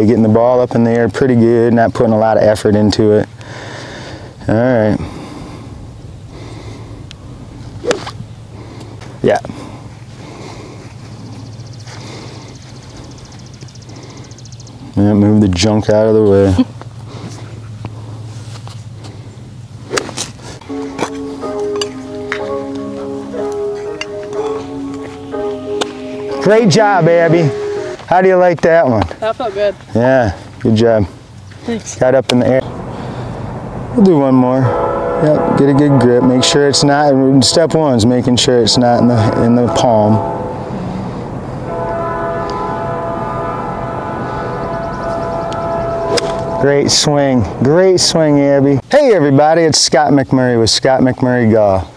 day, getting the ball up in the air pretty good, not putting a lot of effort into it. All right. Yeah. Yeah, move the junk out of the way. Great job, Abby. How do you like that one? That felt good. Yeah, good job. Thanks. Got up in the air. We'll do one more. Yep, get a good grip. Make sure it's not, step one is making sure it's not in the palm. Great swing, Abby. Hey everybody, it's Scott McMurray with Scott McMurray Golf.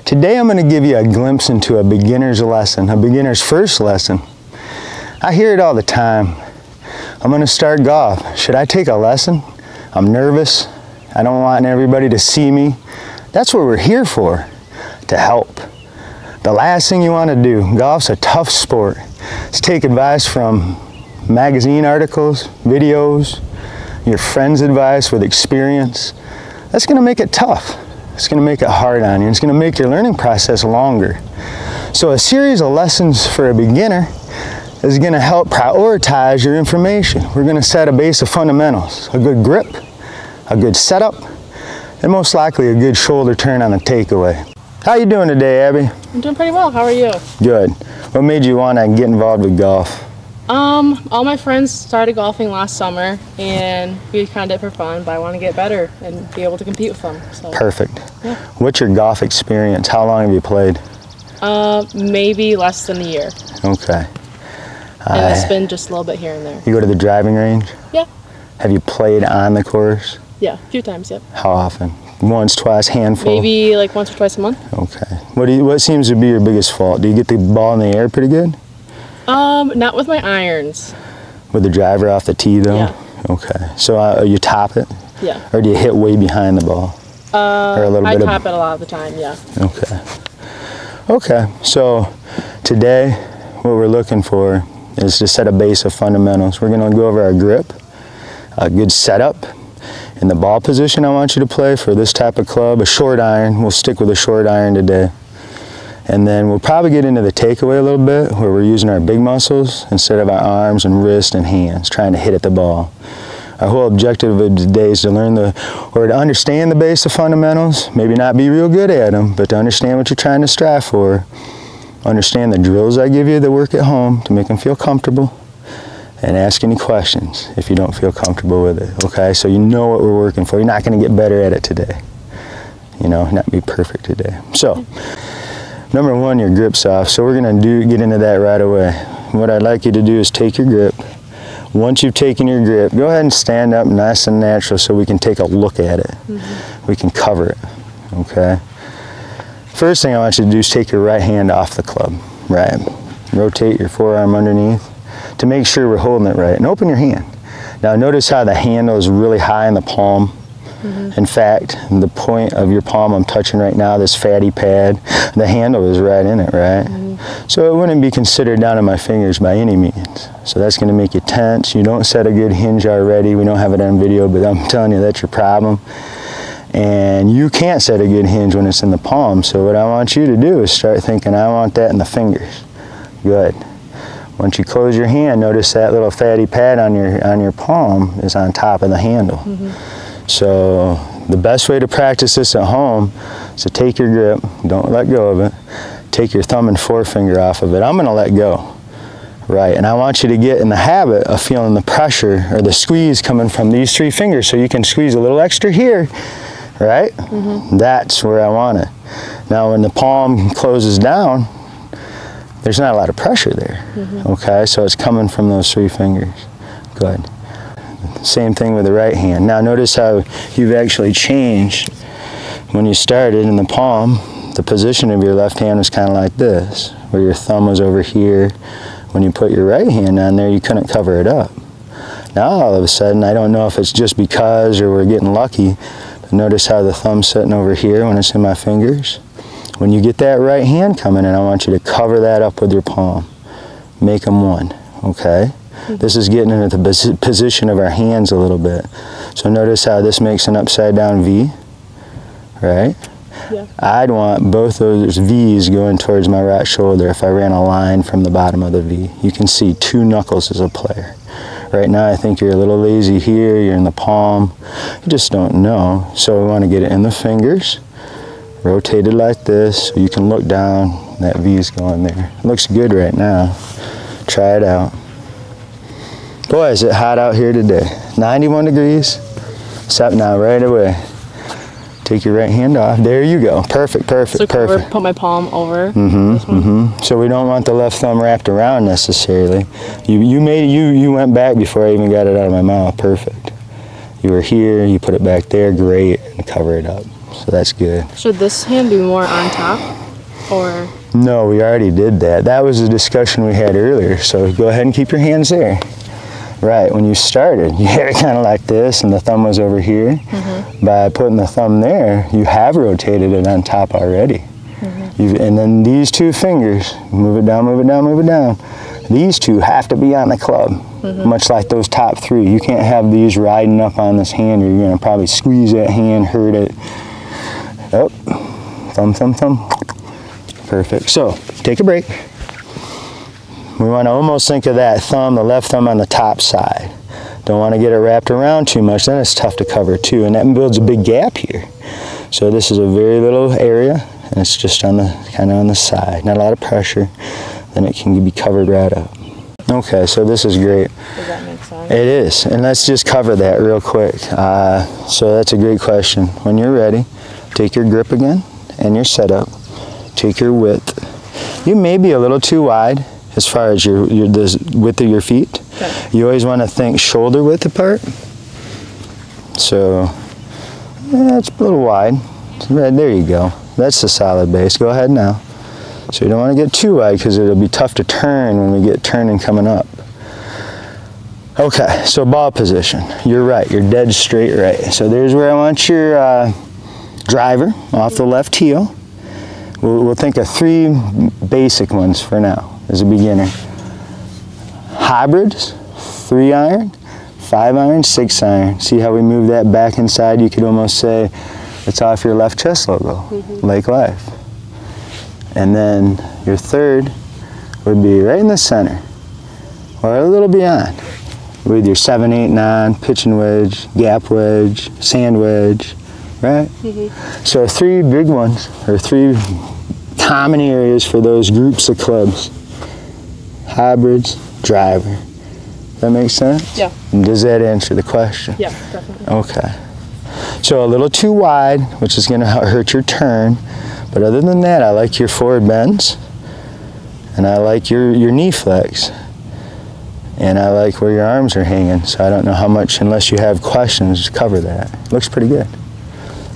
Today I'm going to give you a glimpse into a beginner's lesson, a beginner's first lesson. I hear it all the time. I'm going to start golf. Should I take a lesson? I'm nervous. I don't want everybody to see me. That's what we're here for, to help. The last thing you want to do, golf's a tough sport, is take advice from magazine articles, videos, your friend's advice with experience. That's going to make it tough. It's going to make it hard on you. It's going to make your learning process longer. So a series of lessons for a beginner is going to help prioritize your information. We're going to set a base of fundamentals, a good grip, a good setup, and most likely a good shoulder turn on the takeaway. How you doing today, Abby? I'm doing pretty well. How are you? Good. What made you want to get involved with golf? All my friends started golfing last summer, and we kind of did it for fun, but I want to get better and be able to compete with them. So. Perfect. Yeah. What's your golf experience? How long have you played? Maybe less than a year. Okay. And it's been just a little bit here and there. You go to the driving range? Yeah. Have you played on the course? Yeah, a few times, yep. How often? Once, twice, handful? Maybe like once or twice a month. Okay. What seems to be your biggest fault? Do you get the ball in the air pretty good? Not with my irons. With the driver off the tee though? Yeah. Okay. So you top it? Yeah. Or do you hit way behind the ball? Or a little I bit top it a lot of the time, yeah. Okay. Okay. So today what we're looking for is to set a base of fundamentals. We're going to go over our grip, a good setup, and the ball position I want you to play for this type of club, a short iron. We'll stick with a short iron today. And then we'll probably get into the takeaway a little bit, where we're using our big muscles instead of our arms and wrist and hands, trying to hit at the ball. Our whole objective of today is to learn to understand the base of fundamentals, maybe not be real good at them, but to understand what you're trying to strive for. Understand the drills I give you that work at home to make them feel comfortable, and ask any questions if you don't feel comfortable with it, okay? So you know what we're working for. You're not going to get better at it today. You know, not be perfect today. So, number one, your grip's off. So we're going to get into that right away. What I'd like you to do is take your grip. Once you've taken your grip, go ahead and stand up nice and natural so we can take a look at it. We can cover it, okay? First thing I want you to do is take your right hand off the club, right? Rotate your forearm underneath to make sure we're holding it right, and open your hand. Now notice how the handle is really high in the palm. In fact, the point of your palm I'm touching right now, this fatty pad, the handle is right in it, right? So it wouldn't be considered down in my fingers by any means. So that's going to make you tense. You don't set a good hinge already. We don't have it on video, but I'm telling you, that's your problem. And you can't set a good hinge when it's in the palm. So what I want you to do is start thinking, I want that in the fingers. Good. Once you close your hand, notice that little fatty pad on your palm is on top of the handle. So the best way to practice this at home is to take your grip, don't let go of it, take your thumb and forefinger off of it. I'm going to let go, right? And I want you to get in the habit of feeling the pressure or the squeeze coming from these three fingers, so you can squeeze a little extra here, right? That's where I want it. Now when the palm closes down, there's not a lot of pressure there, okay? So it's coming from those three fingers. Good. Same thing with the right hand. Now notice how you've actually changed. When you started in the palm, the position of your left hand was kind of like this, where your thumb was over here. When you put your right hand on there, you couldn't cover it up. Now all of a sudden, I don't know if it's just because or we're getting lucky, but notice how the thumb's sitting over here when it's in my fingers. When you get that right hand coming in, I want you to cover that up with your palm. Make them one, okay? This is getting into the position of our hands a little bit. So notice how this makes an upside down V, right? Yeah. I'd want both those V's going towards my right shoulder if I ran a line from the bottom of the V. You can see 2 knuckles as a player. Right now I think you're a little lazy here, you're in the palm, you just don't know. So we want to get it in the fingers, rotated like this, so you can look down, that V's going there. It looks good right now. Try it out. Boy, is it hot out here today. 91 degrees. Stop now right away. Take your right hand off. There you go. Perfect, perfect, so perfect. Put my palm over this one. So we don't want the left thumb wrapped around necessarily. You went back before I even got it out of my mouth. Perfect. You were here, you put it back there, great, and cover it up. So that's good. Should this hand be more on top, or? No, we already did that. That was a discussion we had earlier. So go ahead and keep your hands there. Right, when you started, you had it kind of like this, and the thumb was over here. By putting the thumb there, you have rotated it on top already. And then these 2 fingers, move it down, move it down, move it down. These 2 have to be on the club, much like those top 3. You can't have these riding up on this hand, or you're going to probably squeeze that hand, hurt it. Oh, thumb, thumb, thumb. Perfect. So, take a break. We want to almost think of that thumb, the left thumb on the top side. Don't want to get it wrapped around too much, then it's tough to cover too, and that builds a big gap here. So this is a very little area, and it's just on the kind of on the side. Not a lot of pressure, then it can be covered right up. Okay, so this is great. Does that make sense? It is, and let's just cover that real quick. So that's a great question. When you're ready, take your grip again and your setup. Take your width. You may be a little too wide as far as the width of your feet. Okay. You always want to think shoulder width apart. So it's a little wide. Right, there you go. That's the solid base. Go ahead now. So you don't want to get too wide because it'll be tough to turn when we get turning coming up. Okay, so ball position. You're right. You're dead straight right. So there's where I want your driver off the left heel. We'll think of 3 basic ones for now as a beginner. Hybrids, 3-iron, 5-iron, 6-iron. See how we move that back inside? You could almost say it's off your left chest logo, Lake Life. And then your third would be right in the center, or a little beyond, with your 7, 8, 9, pitching wedge, gap wedge, sand wedge, right? So 3 big ones, or 3 common areas for those groups of clubs. Hybrids, driver. Does that make sense? Yeah. And does that answer the question? Yeah, definitely. Okay. So a little too wide, which is going to hurt your turn. But other than that, I like your forward bends. And I like your knee flex. And I like where your arms are hanging. So I don't know how much, unless you have questions, cover that. Looks pretty good.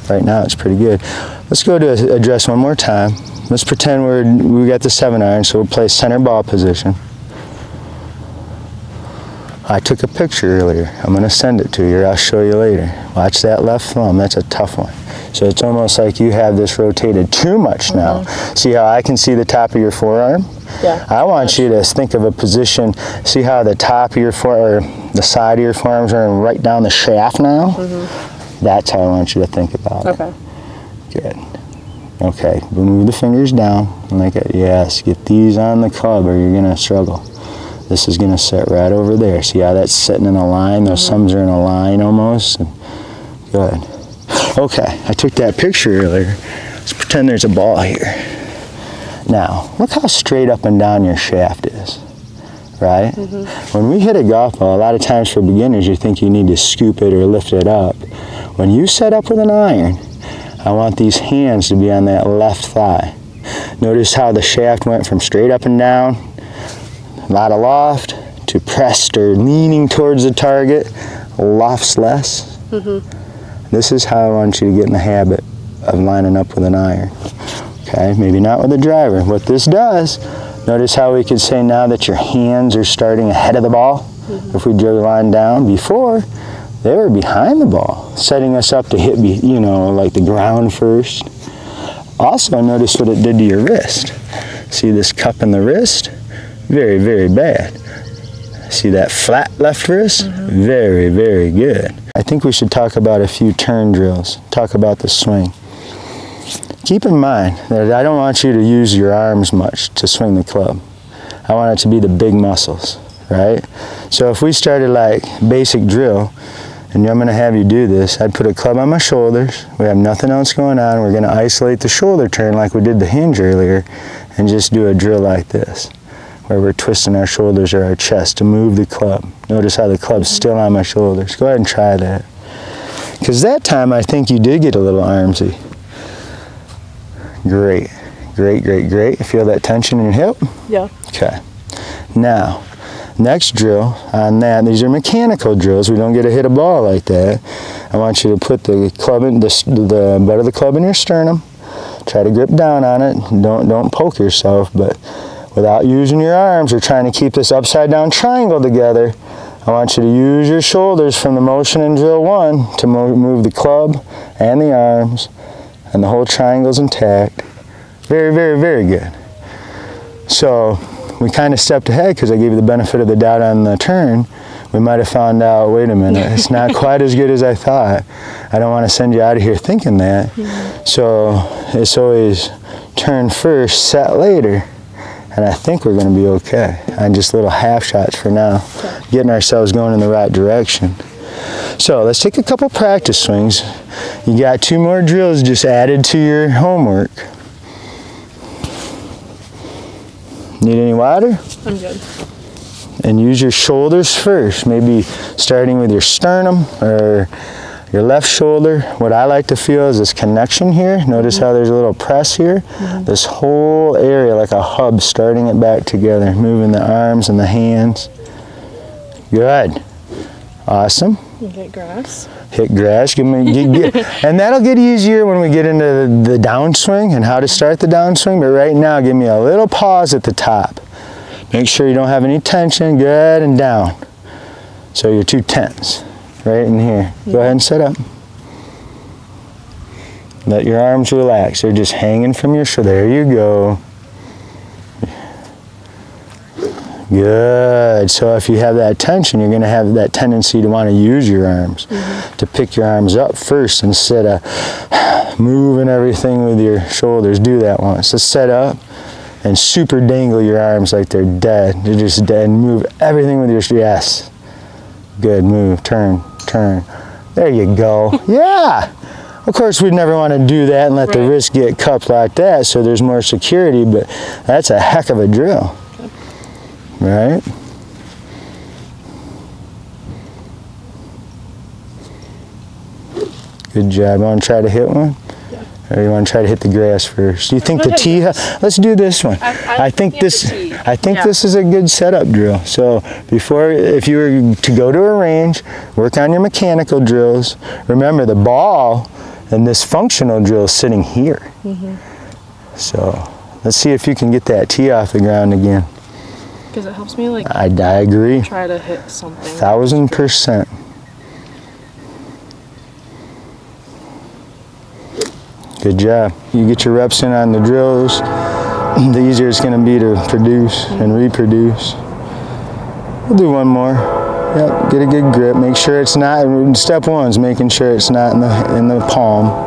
Right now it's pretty good. Let's go to address one more time. Let's pretend we got the 7-iron, so we'll play center ball position. I took a picture earlier. I'm going to send it to you, or I'll show you later. Watch that left thumb. That's a tough one. So it's almost like you have this rotated too much now. See how I can see the top of your forearm? Yeah. I want you to think of a position. See how the top of your forearm, or the side of your forearms are right down the shaft now? That's how I want you to think about it. Okay. Good. Okay, we'll move the fingers down. Like it. Yes, get these on the club or you're gonna struggle. This is gonna sit right over there. See how that's sitting in a line? Those thumbs are in a line almost. Good. Okay, I took that picture earlier. Let's pretend there's a ball here. Now, look how straight up and down your shaft is, right? When we hit a golf ball, a lot of times for beginners, you think you need to scoop it or lift it up. When you set up with an iron, I want these hands to be on that left thigh. Notice how the shaft went from straight up and down, a lot of loft, to pressed or leaning towards the target, lofts less. This is how I want you to get in the habit of lining up with an iron. Okay, maybe not with a driver. What this does, notice how we could say now that your hands are starting ahead of the ball. If we drew the line down before, they were behind the ball, setting us up to hit, you know, like the ground first. Also, notice what it did to your wrist. See this cup in the wrist? Very, very bad. See that flat left wrist? Very, very good. I think we should talk about a few turn drills. Talk about the swing. Keep in mind that I don't want you to use your arms much to swing the club. I want it to be the big muscles, right? So if we started like basic drill, and I'm gonna have you do this, I'd put a club on my shoulders, we have nothing else going on, we're gonna isolate the shoulder turn like we did the hinge earlier, and just do a drill like this, where we're twisting our shoulders or our chest to move the club. Notice how the club's still on my shoulders. Go ahead and try that. Because that time I think you did get a little armsy. Great, great, great, great. You feel that tension in your hip? Yeah. Okay. Now, next drill on that, these are mechanical drills. We don't get to hit a ball like that. I want you to put the club in the butt of the club in your sternum. Try to grip down on it. Don't poke yourself, but without using your arms or trying to keep this upside down triangle together, I want you to use your shoulders from the motion in drill 1 to move the club and the arms, and the whole triangle's intact. Very, very, very good. So we kind of stepped ahead because I gave you the benefit of the doubt on the turn. We might have found out, wait a minute, it's not quite as good as I thought. I don't want to send you out of here thinking that. So it's always turn first, set later. And I think we're going to be okay on just little half shots for now, getting ourselves going in the right direction. So let's take a couple practice swings. You got 2 more drills just added to your homework. Need any water? I'm good. And use your shoulders first, maybe starting with your sternum or your left shoulder. What I like to feel is this connection here. Notice how there's a little press here. This whole area like a hub, starting it back together, moving the arms and the hands. Good. Awesome. You hit grass. Hit grass. And that'll get easier when we get into the downswing and how to start the downswing. But right now, give me a little pause at the top. Make sure you don't have any tension. Good, and down. So you're too tense. Right in here. Go ahead and sit up. Let your arms relax. They're just hanging from your shoulder. There you go. Good. So if you have that tension, you're going to have that tendency to want to use your arms, to pick your arms up first instead of moving everything with your shoulders. Do that once. Let's set up and super dangle your arms like they're dead. They're just dead. Move everything with your, yes. Good. Move. Turn. Turn. There you go. Yeah. Of course, we'd never want to do that and let the wrist get cupped like that, so there's more security, but that's a heck of a drill. Right? Good job. You want to try to hit one? Yeah. Or you want to try to hit the grass first? Do you think the tee? Let's do this one. I think this is a good setup drill. So before, if you were to go to a range, work on your mechanical drills. Remember, the ball and this functional drill is sitting here. So let's see if you can get that tee off the ground again. Because it helps me, like, I agree. Try to hit something. 1000%. Good job. You get your reps in on the drills, the easier it's going to be to produce and reproduce. We'll do one more. Yep, get a good grip. Make sure it's not, step 1 is making sure it's not in the palm.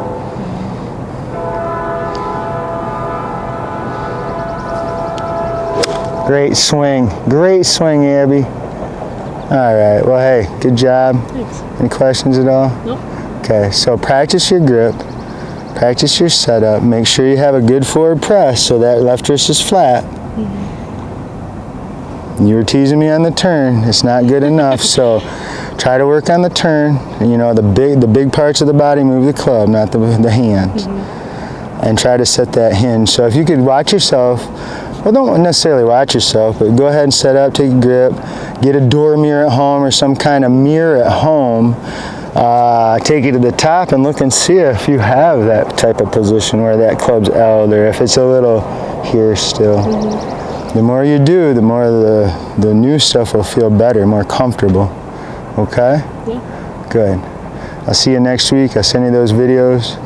Great swing, Abby. All right, well, hey, good job. Thanks. Any questions at all? Nope. Okay, so practice your grip, practice your setup, make sure you have a good forward press so that left wrist is flat. You were teasing me on the turn, it's not good enough, so try to work on the turn. You know, the big parts of the body move the club, not the hands. And try to set that hinge. So if you could watch yourself, well, don't necessarily watch yourself, but go ahead and set up, take a grip, get a door mirror at home or some kind of mirror at home. Take it to the top and look and see if you have that type of position where that club's out, or if it's a little here still. The more you do, the more the new stuff will feel better, more comfortable. Okay? Yeah. Good. I'll see you next week. I'll send you those videos.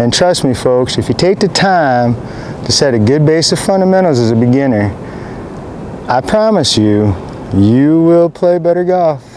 And trust me, folks, if you take the time to set a good base of fundamentals as a beginner, I promise you, you will play better golf.